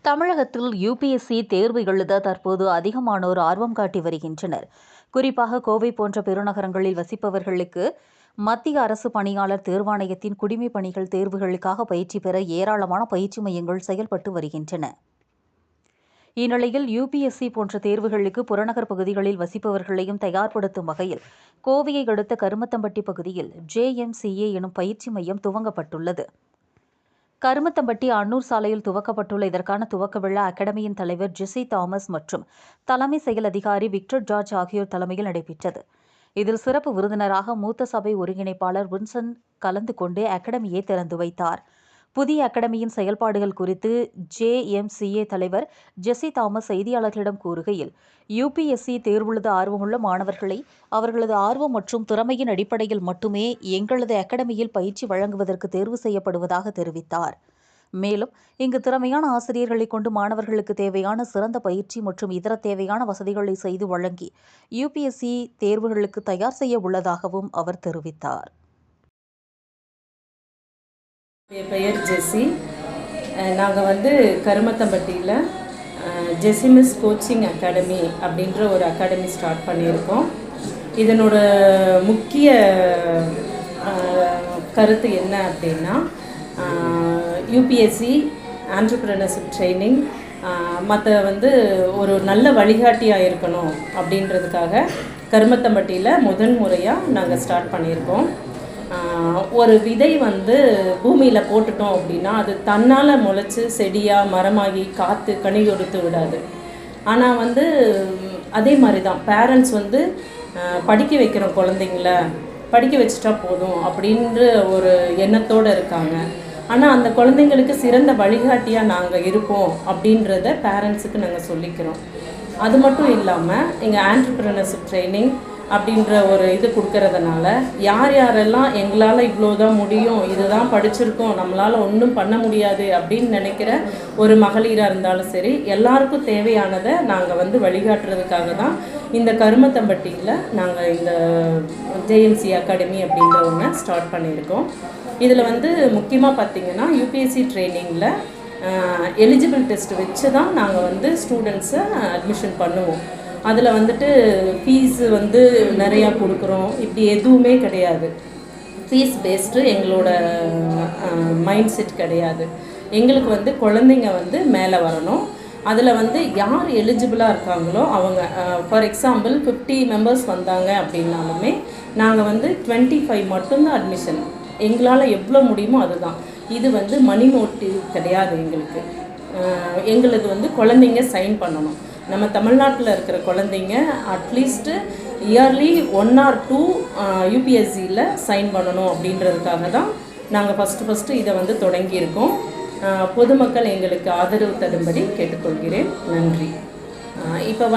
தமிழகத்தில் யுபிஎஸ்சி தேர்வு எழுத தற்போது அதிகமானோர் ஆர்வம் காட்டி வருகின்றனர். குறிப்பாக கோவை போன்ற பெருநகரங்களில் வசிப்பவர்களுக்கு மத்திய அரசு பணியாளர் தேர்வாணையத்தின் குடிமைப் பணிகள் தேர்வுகளுக்காக பயிற்சி பெற ஏராளமான பயிற்சி மையங்கள் செயல்பட்டு வருகின்றன. இந்நிலையில் யுபிஎஸ்சி போன்ற தேர்வுகளுக்கு புறநகர் பகுதிகளில் வசிப்பவர்களையும் தயார்படுத்தும் வகையில் கோவையை அடுத்த கருமத்தம்பட்டி பகுதியில் JMCA எனும் பயிற்சி மையம் துவங்கப்பட்டுள்ளது. கருமத்தம்பட்டி அன்னூர் சாலையில் துவக்கப்பட்டுள்ள இதற்கான துவக்க விழா அகாடமியின் தலைவர் ஜெசி தாமஸ் மற்றும் தலைமை செயல் அதிகாரி விக்டர் ஜார்ஜ் ஆகியோர் தலைமையில் நடைபெற்றது. இதில் சிறப்பு விருந்தினராக மூத்த சபை ஒருங்கிணைப்பாளர் வின்சன் கலந்து கொண்டு அகாடமியை திறந்து வைத்தார். புதிய அகாடமியின் செயல்பாடுகள் குறித்து JMCA தலைவர் ஜெசி தாமஸ் செய்தியாளர்களிடம் கூறுகையில், யுபிஎஸ்சி தேர்வெழுத ஆர்வமுள்ள மாணவர்களை அவர்களது ஆர்வம் மற்றும் திறமையின் அடிப்படையில் மட்டுமே எங்களது அகாடமியில் பயிற்சி வழங்குவதற்கு தேர்வு செய்யப்படுவதாக தெரிவித்தார். மேலும் இங்கு திறமையான ஆசிரியர்களை கொண்டு மாணவர்களுக்கு தேவையான சிறந்த பயிற்சி மற்றும் இதர தேவையான வசதிகளை செய்து வழங்கி யுபிஎஸ்சி தேர்வுகளுக்கு தயார் செய்ய உள்ளதாகவும் அவர் தெரிவித்தார். என் பெயர் ஜெசி. நாங்கள் கருமத்தம்பட்டியில் ஜெசிமிஸ் கோச்சிங் அகாடமி அப்படின்ற ஒரு அகாடமி ஸ்டார்ட் பண்ணியிருக்கோம். இதனோட முக்கிய கருத்து என்ன அப்படின்னா, யூபிஎஸ்சி ஆண்டர்பிரினர்ஷிப் ட்ரைனிங் மற்ற ஒரு நல்ல வழிகாட்டியாக இருக்கணும் அப்படின்றதுக்காக கருமத்தம்பட்டியில் முதன்முறையாக நாங்கள் ஸ்டார்ட் பண்ணியிருக்கோம். ஒரு விதை பூமியில் போட்டுட்டோம் அப்படின்னா அது தன்னால் முளைச்சி செடியாக மரமாகி காற்று கனி கொடுத்து விடாது. ஆனால் அதே மாதிரி தான் பேரண்ட்ஸ் படிக்க வைக்கிற குழந்தைங்கள படிக்க வச்சுட்டா போதும் அப்படின்ற ஒரு எண்ணத்தோடு இருக்காங்க. ஆனால் அந்த குழந்தைங்களுக்கு சிறந்த வழிகாட்டியாக நாங்கள் இருப்போம் அப்படின்றத பேரண்ட்ஸுக்கு நாங்கள் சொல்லிக்கிறோம். அது மட்டும் இல்லாமல் எங்கள் ஆண்டர்பிரினர்ஷிப் ட்ரைனிங் அப்படின்ற ஒரு இது கொடுக்கறதுனால யாரெல்லாம் எங்களால் இவ்வளோதான் முடியும், இதுதான் படிச்சிருக்கோம், நம்மளால் ஒன்றும் பண்ண முடியாது அப்படின்னு நினைக்கிற ஒரு மகளிராக இருந்தாலும் சரி, எல்லாருக்கும் தேவையானதை நாங்கள் வழிகாட்டுறதுக்காக தான் இந்த கருமத்தம்பட்டியில் நாங்கள் இந்த JMCA அகாடமி அப்படின்ற ஒன்று ஸ்டார்ட் பண்ணியிருக்கோம். இதில் முக்கியமாக பார்த்திங்கன்னா யூபிஎஸ்சி ட்ரைனிங்கில் எலிஜிபிள் டெஸ்ட் வச்சு தான் நாங்கள் ஸ்டூடெண்ட்ஸை அட்மிஷன் பண்ணுவோம். அதில் ஃபீஸு நிறையா கொடுக்குறோம், இப்படி எதுவுமே கிடையாது. ஃபீஸ் பேஸ்டு எங்களோட மைண்ட் செட் கிடையாது. எங்களுக்கு குழந்தைங்க மேலே வரணும். அதில் யார் எலிஜிபிளாக இருக்காங்களோ அவங்க, ஃபார் எக்ஸாம்பிள் 50 மெம்பர்ஸ் வந்தாங்க அப்படின்னாலுமே நாங்கள் 25 மட்டும்தான் அட்மிஷன். எங்களால் எவ்வளோ முடியுமோ அதுதான். இது மணி மோட்டிவ் கிடையாது. எங்களுக்கு குழந்தைங்க சைன் பண்ணணும். நம்ம தமிழ்நாட்டில் இருக்கிற குழந்தைங்க அட்லீஸ்ட்டு இயர்லி 1 or 2 யூபிஎஸ்சியில் சைன் பண்ணணும் அப்படின்றதுக்காக தான் நாங்கள் ஃபஸ்ட்டு இதை தொடங்கியிருக்கோம். பொதுமக்கள் எங்களுக்கு ஆதரவு தரும்படி கேட்டுக்கொள்கிறேன். நன்றி. இப்போ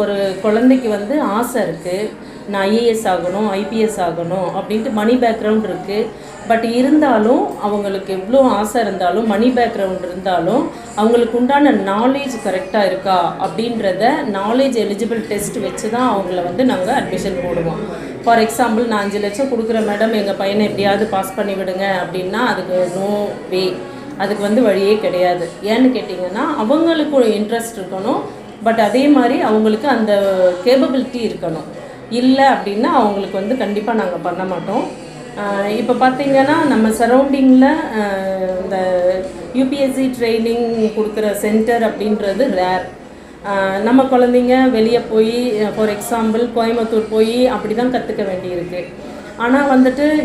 ஒரு குழந்தைக்கு ஆசை இருக்குது, நான் IAS ஆகணும், IPS ஆகணும் அப்படின்ட்டு மணி பேக்ரவுண்ட் இருக்குது. பட் இருந்தாலும் அவங்களுக்கு எவ்வளோ ஆசை இருந்தாலும், மணி பேக்ரவுண்ட் இருந்தாலும் அவங்களுக்கு உண்டான நாலேஜ் கரெக்டாக இருக்கா அப்படின்றத நாலேஜ் எலிஜிபிள் டெஸ்ட் வச்சு தான் அவங்கள நாங்கள் அட்மிஷன் போடுவோம். ஃபார் எக்ஸாம்பிள், நான் 5 லட்சம் கொடுக்குற மேடம், எங்கள் பையனை எப்படியாவது பாஸ் பண்ணி விடுங்க அப்படின்னா அதுக்கு நோ வே. அதுக்கு வழியே கிடையாது. ஏன்னு கேட்டிங்கன்னா, அவங்களுக்கு ஒரு இன்ட்ரெஸ்ட் இருக்கணும், பட் அதே மாதிரி அவங்களுக்கு அந்த கேப்பபிலிட்டி இருக்கணும். இல்லை அப்படின்னா அவங்களுக்கு கண்டிப்பாக நாங்கள் பண்ண மாட்டோம். இப்போ பார்த்திங்கன்னா, நம்ம சரௌண்டிங்கில் இந்த யூபிஎஸ்சி ட்ரைனிங் கொடுக்குற சென்டர் அப்படின்றது ரேர். நம்ம குழந்தைங்க வெளியே போய், ஃபார் எக்ஸாம்பிள் கோயம்புத்தூர் போய் அப்படி தான் கற்றுக்க வேண்டியிருக்கு. ஆனால்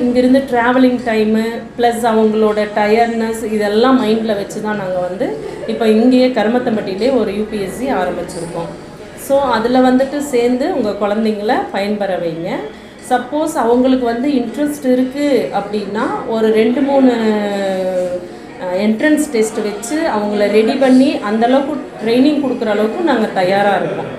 இங்கேருந்து ட்ராவலிங் டைமு ப்ளஸ் அவங்களோட டயர்ட்னஸ் இதெல்லாம் மைண்டில் வச்சு தான் நாங்கள் இப்போ இங்கேயே கருமத்தம்பட்டியிலே ஒரு யூபிஎஸ்சி ஆரம்பிச்சிருக்கோம். ஸோ அதில் சேர்ந்து உங்கள் குழந்தைங்கள பயன்பெற வைங்க. சப்போஸ் அவங்களுக்கு இன்ட்ரெஸ்ட் இருக்குது அப்படின்னா ஒரு 2-3 என்ட்ரன்ஸ் டெஸ்ட் வச்சு அவங்கள ரெடி பண்ணி அந்தளவுக்கு ட்ரைனிங் கொடுக்குற அளவுக்கு நாங்கள் தயாராக இருக்கோம்.